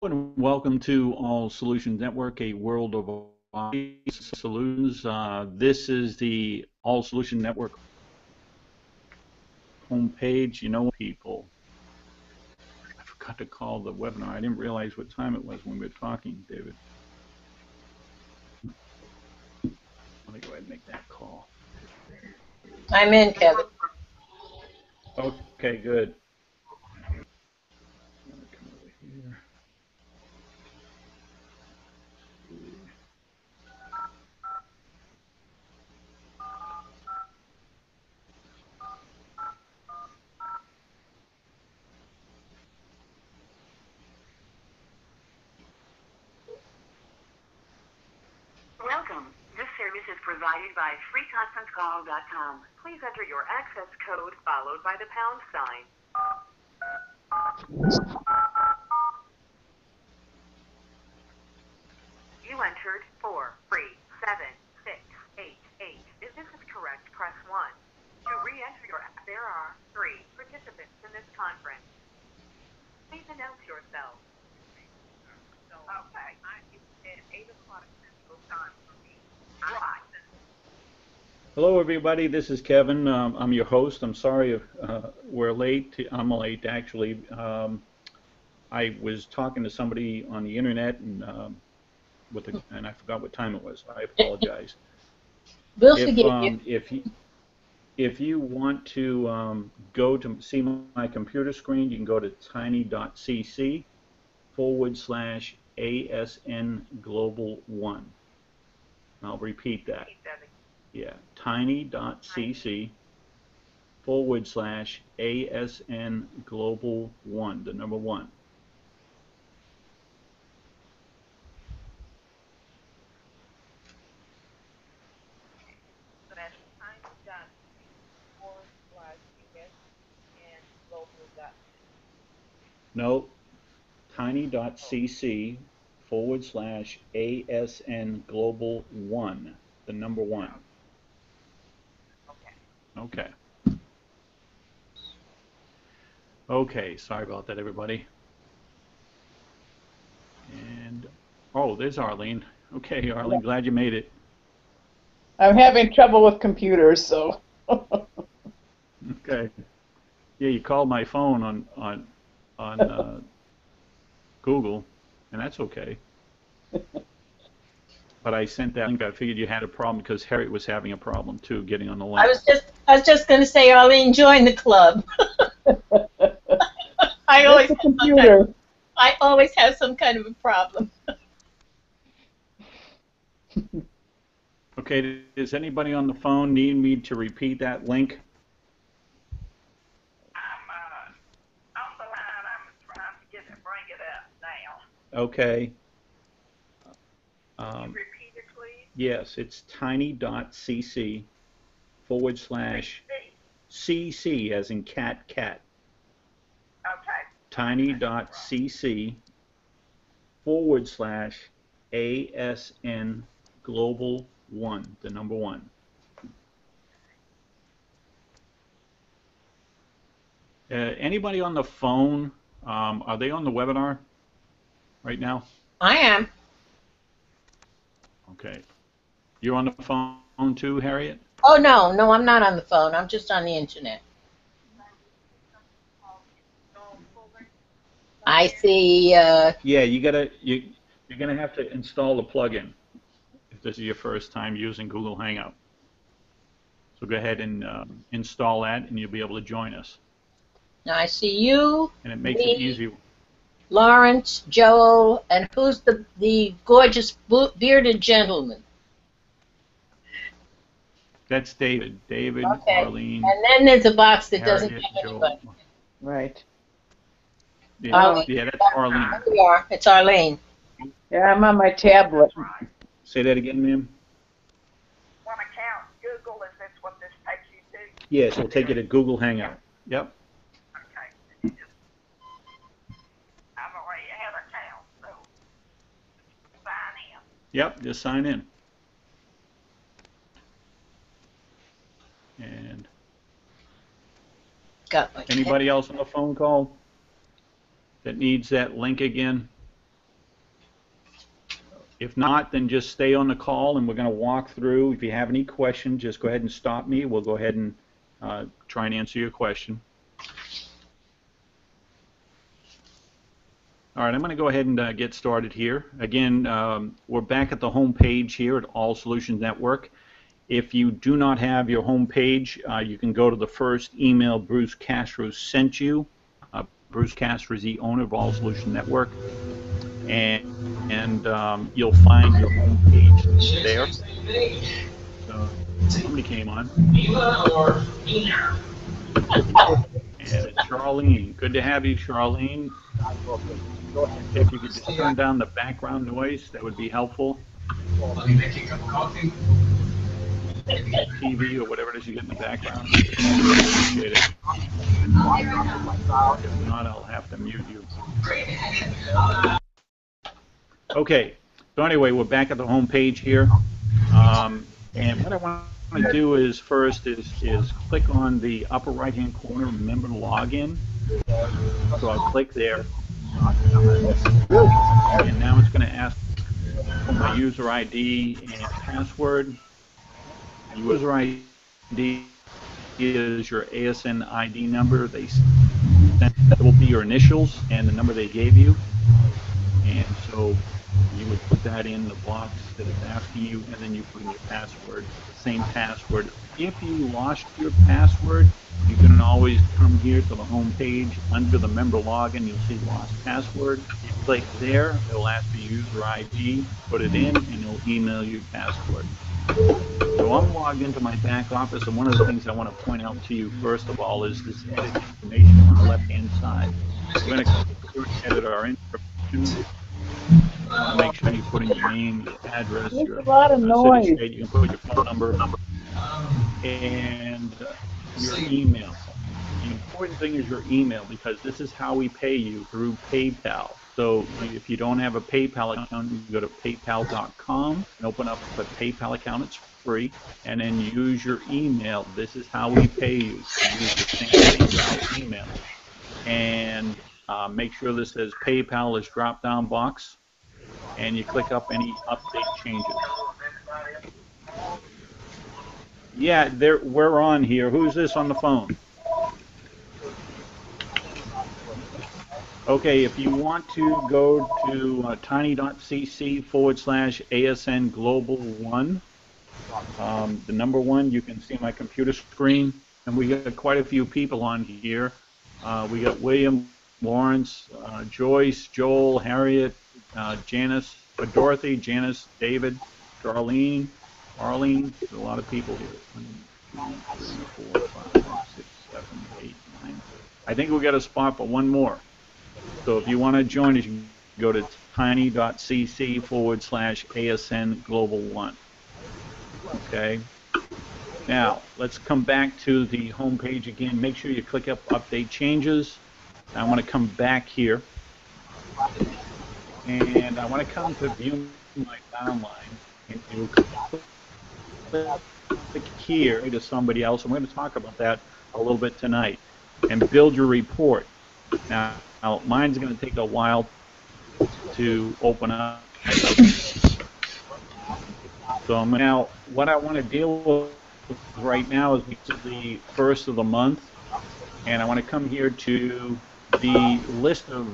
And welcome to All Solutions Network, a world of IT solutions. This is the All Solution Network homepage. You know, people, I forgot to call the webinar. I didn't realize what time it was when we were talking, David. Let me go ahead and make that call. I'm in, Kevin. Okay, good. I'm gonna come over here. Welcome. This service is provided by freeconferencecall.com. Please enter your access code followed by the pound sign. You entered 4376888. If this is correct, press 1. To re-enter there are 3 participants in this conference. Please announce yourself. Okay, it's at 8 o'clock Central Time for me. Right. Hello, everybody. This is Kevin. I'm your host. I'm sorry if we're late. I'm late, actually. I was talking to somebody on the internet, and and I forgot what time it was. I apologize. We'll forgive you. If you want to go to see my computer screen, you can go to tiny.cc/ASN Global 1. I'll repeat that. Yeah, tiny.cc/ASN Global 1, the number 1. So that's tiny.cc/ASN Global. No, tiny.cc/ASN Global 1, the number 1. Okay. Okay, sorry about that, everybody. And, oh, there's Arlene. Okay, Arlene, glad you made it. I'm having trouble with computers, so. Okay. Yeah, you called my phone on Google, and that's okay. But I sent that link. I figured you had a problem because Harriet was having a problem too getting on the link. I was just going to say, Arlene, join the club. I always have some kind of a problem. Okay, does anybody on the phone need me to repeat that link? I'm on the line. I'm trying to bring it up now. Okay. Can you repeat it, please? Yes, it's tiny.cc/CC as in cat. Okay. Tiny.cc/ASN Global 1, the number 1. Anybody on the phone? Are they on the webinar right now? I am. Okay. You're on the phone too, Harriet? Oh, no, I'm not on the phone. I'm just on the internet. I see. Yeah, you're gonna have to install the plugin if this is your first time using Google Hangout. So go ahead and install that, and you'll be able to join us. Now I see you, And it makes me, it easy. Lawrence, Joel, and who's the gorgeous bearded gentleman? That's David. David, Okay. Arlene, And then there's a box that doesn't Harriet, have anybody. Joel. Right. Yeah, Arlene. yeah, that's Arlene. There you are. It's Arlene. Yeah, I'm on my tablet. Say that again, ma'am. One account, Google, is this what this takes you to? Yes, we'll take you to Google Hangout. Yep. Okay. I've already had an account, so sign in. Yep, just sign in. And Got my anybody else on the phone call that needs that link again? If not, then just stay on the call and we're going to walk through. If you have any questions, just go ahead and stop me. We'll go ahead and try and answer your question. All right, I'm going to go ahead and get started here. Again, we're back at the home page here at All Solutions Network. If you do not have your home page, you can go to the first email Bruce Castro sent you. Bruce Castro is the owner of All Solutions Network. And you'll find your home page there. So somebody came on. And it's Charlene. Good to have you, Charlene. If you could just turn down the background noise, that would be helpful. Let me make you a cup of coffee. TV or whatever it is you get in the background. Appreciate it. If not, I'll have to mute you. Okay. So anyway, we're back at the home page here. And what I want to do is first is click on the upper right-hand corner, remember login. So I'll click there. And now it's going to ask for my user ID and password. User ID is your ASN ID number. That will be your initials and the number they gave you. And so you would put that in the box that it's asking you, and then you put in your password, the same password. If you lost your password, you can always come here to the home page. Under the member login, you'll see lost password. You click there, it'll ask for user ID, put it in, and it'll email you password. So I'm logged into my back office, and one of the things I want to point out to you first of all is this edit information on the left-hand side. We're going to edit our information. Make sure you put in your name, your address, There's your a lot of city, noise. state. You can put your phone number and your email. The important thing is your email, because this is how we pay you, through PayPal. So if you don't have a PayPal account, you can go to paypal.com and open up a PayPal account. It's free. And then use your email. This is how we pay you. So use the same PayPal email. And make sure this says PayPal is drop-down box. And you click up any update changes. Yeah, we're on here. Who's this on the phone? Okay, if you want to go to tiny.cc/ASN Global 1, the number 1, you can see my computer screen, and we got quite a few people on here. We got William, Lawrence, Joyce, Joel, Harriet, Janice, Dorothy, Janice, David, Darlene, Arlene. There's a lot of people here. 1, 2, 3, 4, 5, 6, 7, 8, 9. I think we got a spot for one more. So if you want to join us, you can go to tiny.cc/ASN Global 1. Okay. Now, let's come back to the home page again. Make sure you click up Update Changes. I want to come back here. And I want to come to View My Downline. And you click here to somebody else. I'm going to talk about that a little bit tonight. And build your report. Now mine's going to take a while to open up. So now, what I want to deal with right now is the first of the month, and I want to come here to the list of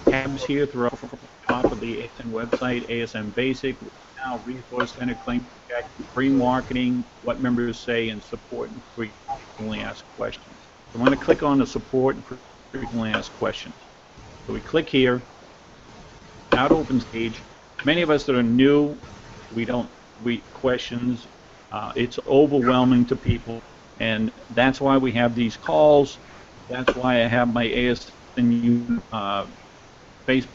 tabs here throughout the top of the ASN website: ASN Basic, now Resource Center, Claim Check, Free Marketing, What Members Say, and Support and Frequently Asked Questions. So I'm going to click on the Support and Frequently Asked Questions. So we click here. Now it opens page. Many of us that are new, questions. It's overwhelming to people, and that's why we have these calls. That's why I have my ASNU Facebook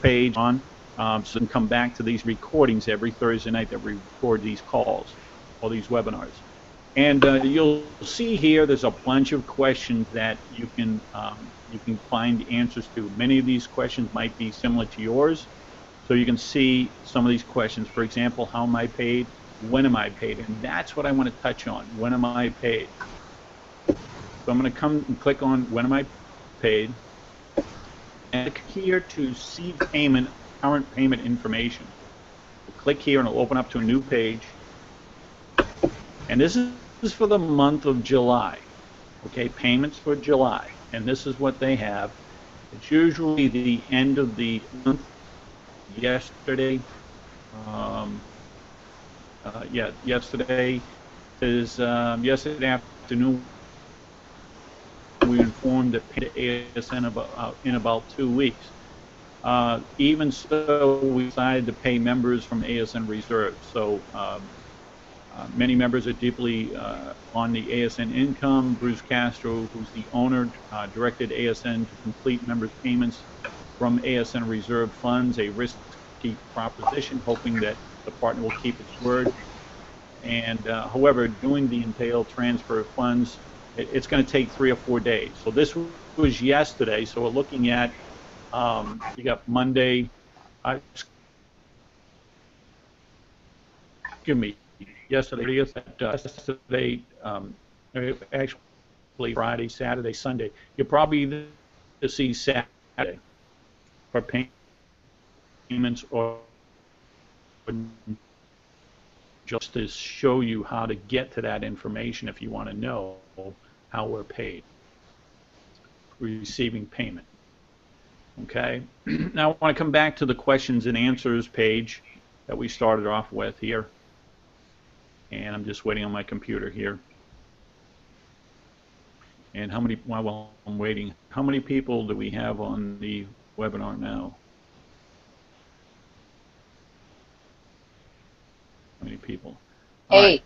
page on, so you can come back to these recordings every Thursday night that we record these calls or these webinars. And you'll see here there's a bunch of questions that you can find answers to. Many of these questions might be similar to yours. So you can see some of these questions. For example, how am I paid? When am I paid? And that's what I want to touch on. When am I paid? So I'm going to come and click on when am I paid? and click here to see payment, current payment information. Click here and it'll open up to a new page. And this is for the month of July. Okay, payments for July. And this is what they have. It's usually the end of the month. Yesterday, yesterday is yesterday afternoon. We informed that pay to ASN in about 2 weeks. Even so, we decided to pay members from ASN Reserve. So many members are deeply on the ASN income. Bruce Castro, who's the owner, directed ASN to complete members' payments from ASN Reserve funds, a risky proposition, hoping that the partner will keep its word. And however, doing the entailed transfer of funds, it's going to take 3 or 4 days. So this was yesterday. So we're looking at, you got Monday, excuse me, yesterday, actually Friday, Saturday, Sunday. You'll probably see Saturday for payments or just to show you how to get to that information if you want to know how we're paid, receiving payment. Okay, now I want to come back to the questions and answers page that we started off with here. And I'm just waiting on my computer here. And how many, while I'm waiting, how many people do we have on the webinar now? How many people? All 8. right.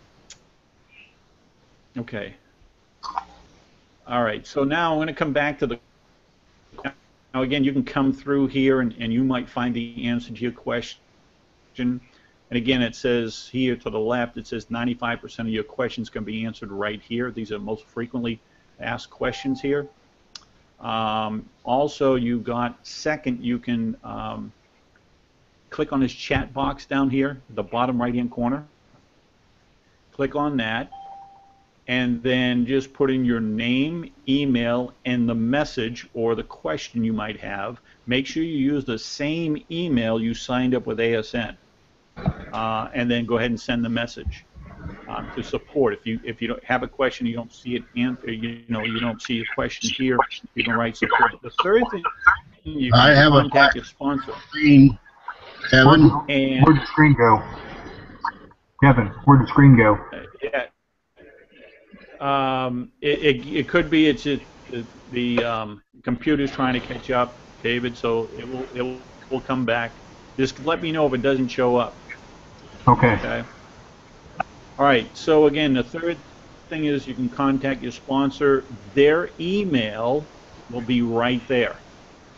Okay. All right, so now I'm going to come back to the, now again, you can come through here and you might find the answer to your question. And again, it says here to the left, it says 95% of your questions can be answered right here. These are most frequently asked questions here. Also, you've got second, you can click on this chat box down here, the bottom right-hand corner. Click on that, and then just put in your name, email, and the message or the question you might have. Make sure you use the same email you signed up with ASN. And then go ahead and send the message to support. If you don't have a question, you don't see it, you don't see a question here, you can write support. The third thing, you can contact your sponsor. Kevin, And where'd the screen go? Kevin, where'd the screen go? Yeah, it could be it's just the computer's trying to catch up, David. So it will come back. Just let me know if it doesn't show up. Okay. Okay. All right. So again, the third thing is you can contact your sponsor. Their email will be right there,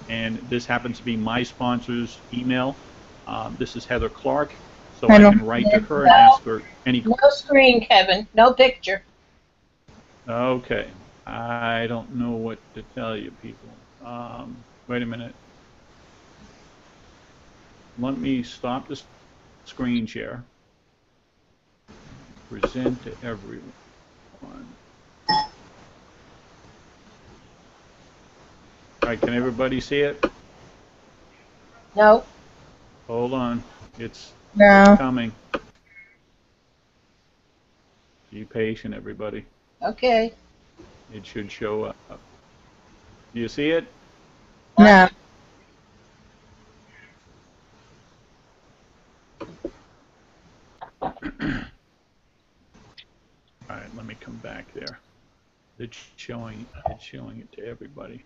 and this happens to be my sponsor's email. This is Heather Clark, so I can write to her and ask her any. No screen, Kevin. No picture. Okay. I don't know what to tell you, people. Wait a minute. Let me stop the screen share. Present to everyone. All right, can everybody see it? No. Hold on. It's No. coming. Be patient, everybody. Okay. It should show up. Do you see it? No. All right, let me come back there. It's showing it to everybody.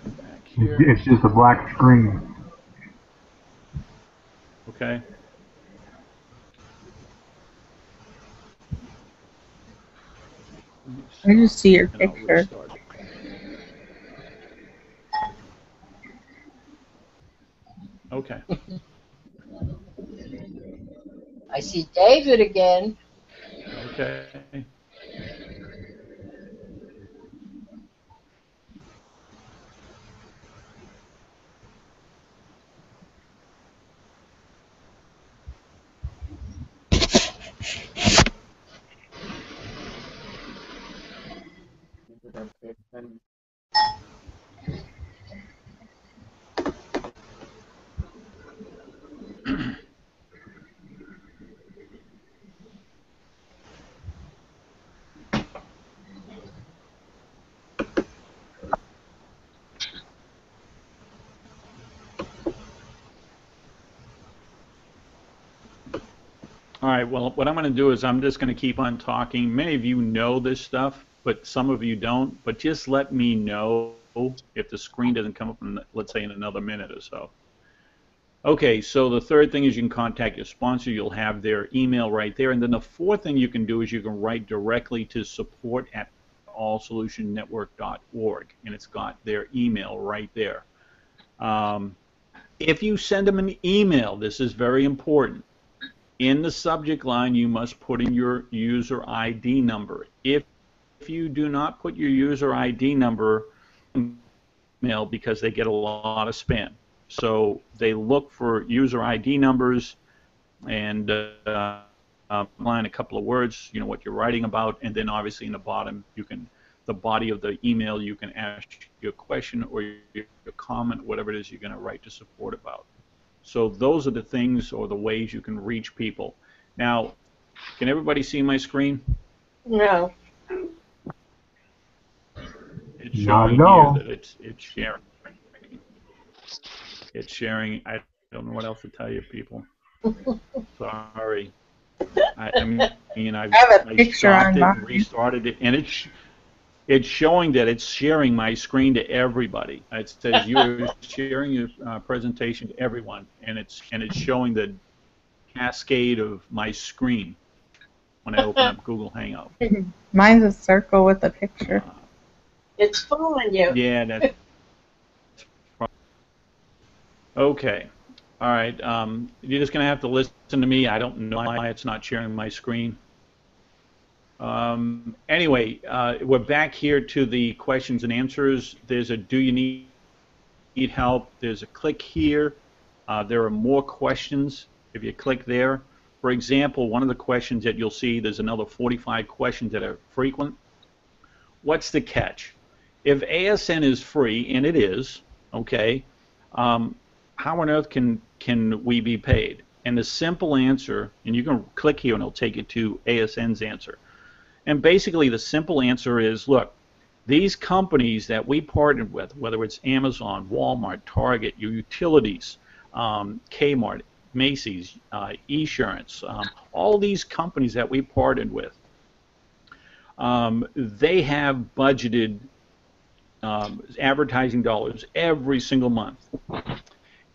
Come back here. It's just a black screen. Okay. I just see your And I'll picture. restart it. Okay. I see David again. Okay. All right, well, what I'm going to do is I'm just going to keep on talking. Many of you know this stuff, but some of you don't. But just let me know if the screen doesn't come up in, let's say, in another minute or so. Okay, so the third thing is you can contact your sponsor. You'll have their email right there. And then the fourth thing you can do is you can write directly to support@allsolutionnetwork.org, and it's got their email right there. If you send them an email, this is very important. In the subject line, you must put in your user ID number. If you do not put your user ID number in email, because they get a lot of spam. So they look for user ID numbers and line a couple of words, you know, what you're writing about, and then obviously in the bottom, the body of the email, you can ask your question or your comment, whatever it is you're going to write to support about. So those are the things or the ways you can reach people. Now, can everybody see my screen? No. It's Not showing at all. here that it's sharing. It's sharing. I don't know what else to tell you, people. Sorry. I mean, I have a picture stopped on it, mine. restarted it, and it's showing that it's sharing my screen to everybody. It says you're sharing your presentation to everyone, and it's showing the cascade of my screen when I open up Google Hangout. Mine's a circle with a picture. It's fooling you. Yeah, that's okay. All right. You're just gonna have to listen to me. I don't know why it's not sharing my screen. Anyway, we're back here to the questions and answers. There's a do you need help? There's a click here. There are more questions if you click there. For example, one of the questions that you'll see, there's another 45 questions that are frequent. What's the catch? If ASN is free, and it is, okay, how on earth can we be paid? And the simple answer, and you can click here and it'll take you to ASN's answer. And basically the simple answer is, look, these companies that we partnered with, whether it's Amazon, Walmart, Target, your utilities, Kmart, Macy's, Esurance, all these companies that we partnered with, they have budgeted advertising dollars every single month.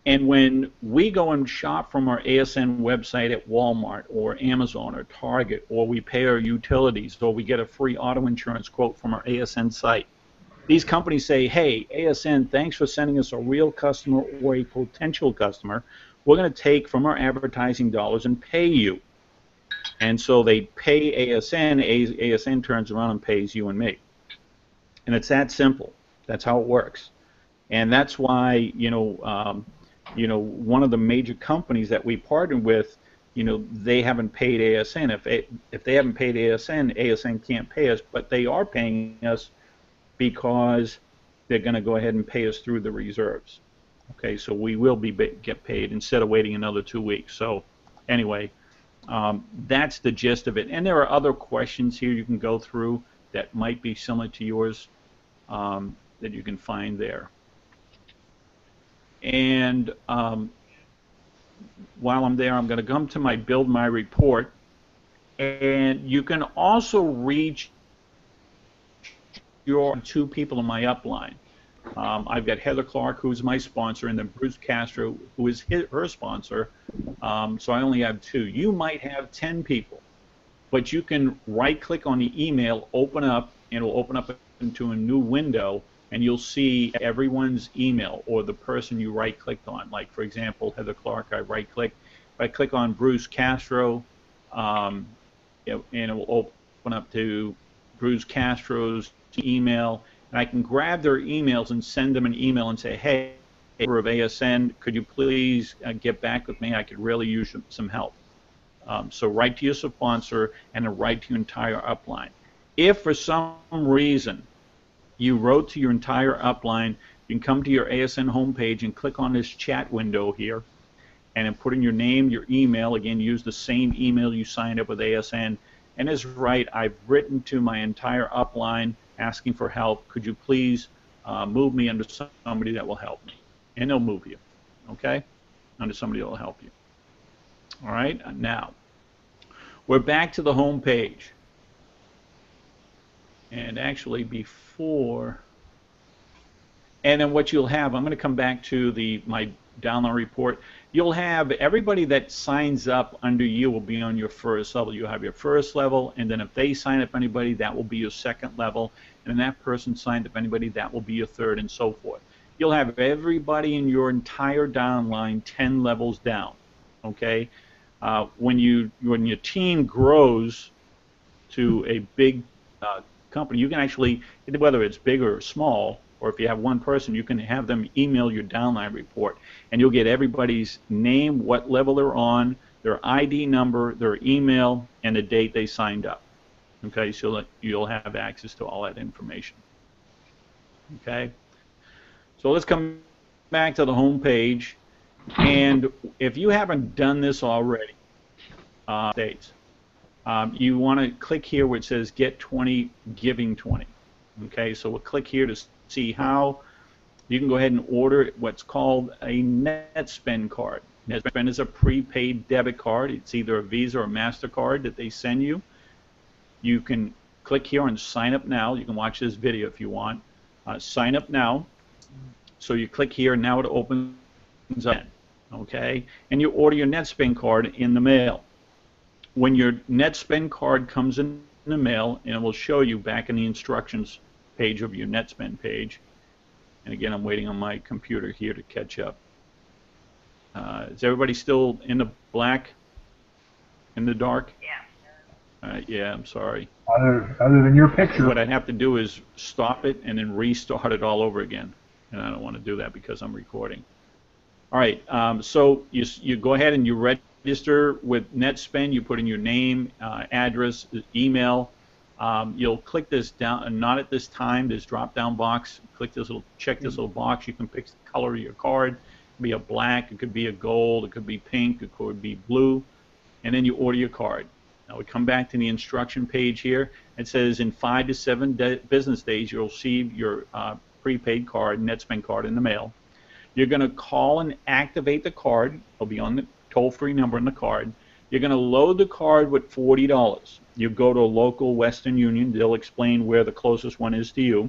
And when we go and shop from our ASN website at Walmart or Amazon or Target, or we pay our utilities, or we get a free auto insurance quote from our ASN site, these companies say, hey, ASN, thanks for sending us a real customer or a potential customer. We're going to take from our advertising dollars and pay you. And so they pay ASN, ASN turns around and pays you and me. And it's that simple. That's how it works. And that's why, one of the major companies that we partnered with, they haven't paid ASN. If they haven't paid ASN, ASN can't pay us, but they are paying us because they're going to go ahead and pay us through the reserves. Okay, so we will get paid instead of waiting another 2 weeks. So anyway, that's the gist of it. And there are other questions here you can go through that might be similar to yours that you can find there. And while I'm there, I'm going to come to my Build My Report. And you can also reach your 2 people in my upline. I've got Heather Clark, who's my sponsor, and then Bruce Castro, who is her sponsor. So I only have 2. You might have 10 people, but you can right-click on the email, open up, and it'll open up into a new window, and you'll see everyone's email or the person you right-clicked on. Like, for example, Heather Clark, I right-click. If I click on Bruce Castro, and it will open up to Bruce Castro's email, and I can grab their emails and send them an email and say, hey, member of ASN, could you please get back with me? I could really use some help. So write to your sponsor and then write to your entire upline. If for some reason you wrote to your entire upline, you can come to your ASN homepage and click on this chat window here and then put in your name, your email. Again, use the same email you signed up with ASN. And it's right, I've written to my entire upline asking for help. Could you please move me under somebody that will help me? And they'll move you, okay? Under somebody that will help you. All right, now, We're back to the home page. And actually before, and then what you'll have, I'm going to come back to my download report. You'll have everybody that signs up under you will be on your first level. You'll have your first level, and then if they sign up anybody, that will be your second level. And then that person signed up anybody, that will be your third, and so forth. You'll have everybody in your entire downline 10 levels down. Okay? When your team grows to a big company, you can actually, whether it's big or small, or if you have one person, you can have them email your downline report, and you'll get everybody's name, what level they're on, their ID number, their email, and the date they signed up. Okay, so you'll have access to all that information. Okay, so let's come back to the home page, and if you haven't done this already, you want to click here where it says Get 20, Giving 20. Okay, so we'll click here to see how you can go ahead and order what's called a NetSpend card. NetSpend is a prepaid debit card. It's either a Visa or MasterCard that they send you. You can click here and sign up now. You can watch this video if you want. Sign up now. So you click here, and now it opens up. Okay, and you order your NetSpend card in the mail. When your NetSpend card comes in the mail, and it will show you back in the instructions page of your NetSpend page. And again, I'm waiting on my computer here to catch up. Is everybody still in the black, in the dark? Yeah. Yeah, I'm sorry. Other than your picture. What I have to do is stop it and then restart it all over again. And I don't want to do that because I'm recording. All right, so you go ahead and you register with NetSpend. You put in your name, address, email. You'll click this down, not at this time, this drop-down box. Click this little, check this little box. You can pick the color of your card. It could be a black, it could be a gold, it could be pink, it could be blue, and then you order your card. Now we come back to the instruction page here. It says in 5 to 7 business days you'll receive your prepaid card, NetSpend card in the mail. You're going to call and activate the card. It'll be on the toll-free number in the card. You're going to load the card with $40. You go to a local Western Union. They'll explain where the closest one is to you.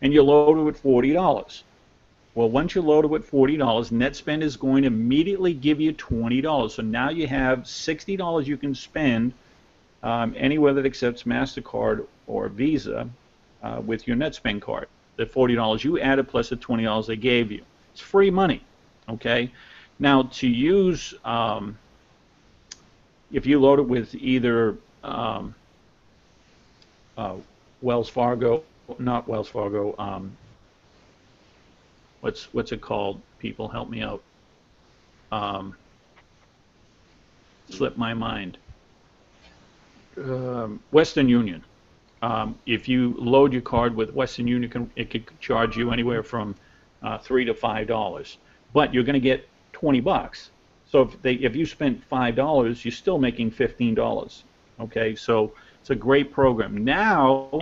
And you load it with $40. Well, once you load it with $40, NetSpend is going to immediately give you $20. So now you have $60 you can spend anywhere that accepts MasterCard or Visa with your NetSpend card. The $40 you added plus the $20 they gave you. It's free money, okay? Now, to use, if you load it with either Wells Fargo, not Wells Fargo, what's it called? People, help me out. Slipped my mind. Western Union. If you load your card with Western Union, it could charge you anywhere from $3 to $5, but you're going to get $20. So if you spent $5, you're still making $15. Okay, so it's a great program. Now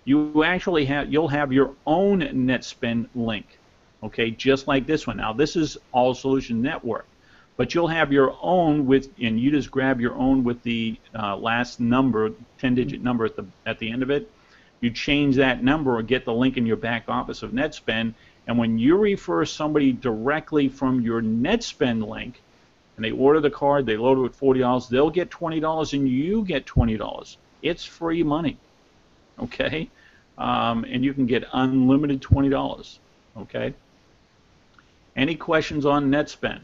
you actually you'll have your own NetSpend link. Okay, just like this one. Now this is All Solution Network, but you'll have your own and you just grab your own with the last number, 10-digit number at the end of it. You change that number or get the link in your back office of NetSpend, and when you refer somebody directly from your NetSpend link, and they order the card, they load it with $40, they'll get $20 and you get $20. It's free money, okay? And you can get unlimited $20, okay? Any questions on NetSpend?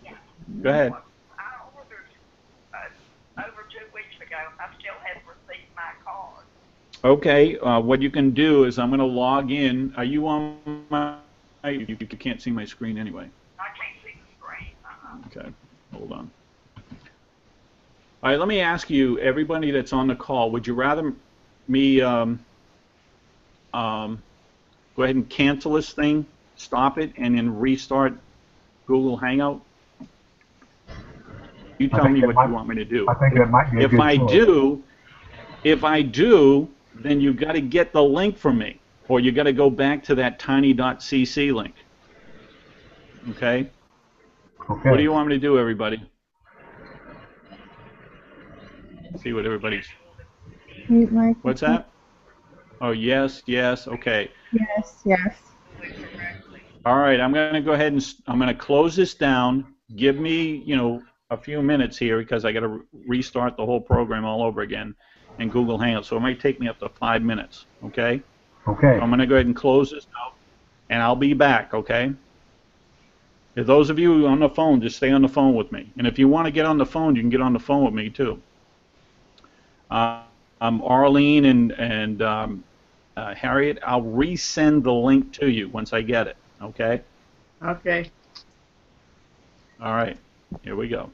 Yeah. Go ahead. I ordered over 2 weeks ago. I still haven't received my card. Okay, what you can do is I'm going to log in. Are you on my... You can't see my screen anyway. I can't see the screen. Okay, hold on. All right, let me ask you, everybody that's on the call, would you rather me go ahead and cancel this thing, stop it, and then restart Google Hangout? You tell me what you want me to do. I think that might be a good choice. If I do, then you've got to get the link from me, or you got to go back to that tiny.cc link. Okay? Okay. What do you want me to do, everybody? See what everybody's. Mute microphone. What's that? Oh, yes, yes. Okay. Yes, yes. All right. I'm going to go ahead and I'm going to close this down. Give me, a few minutes here because I got to restart the whole program all over again in Google Hangouts. So it might take me up to 5 minutes. Okay. Okay. So I'm going to go ahead and close this out, and I'll be back. Okay. If those of you on the phone, just stay on the phone with me. And if you want to get on the phone, you can get on the phone with me too. Arlene and Harriet, I'll resend the link to you once I get it. Okay? Okay. All right. Here we go.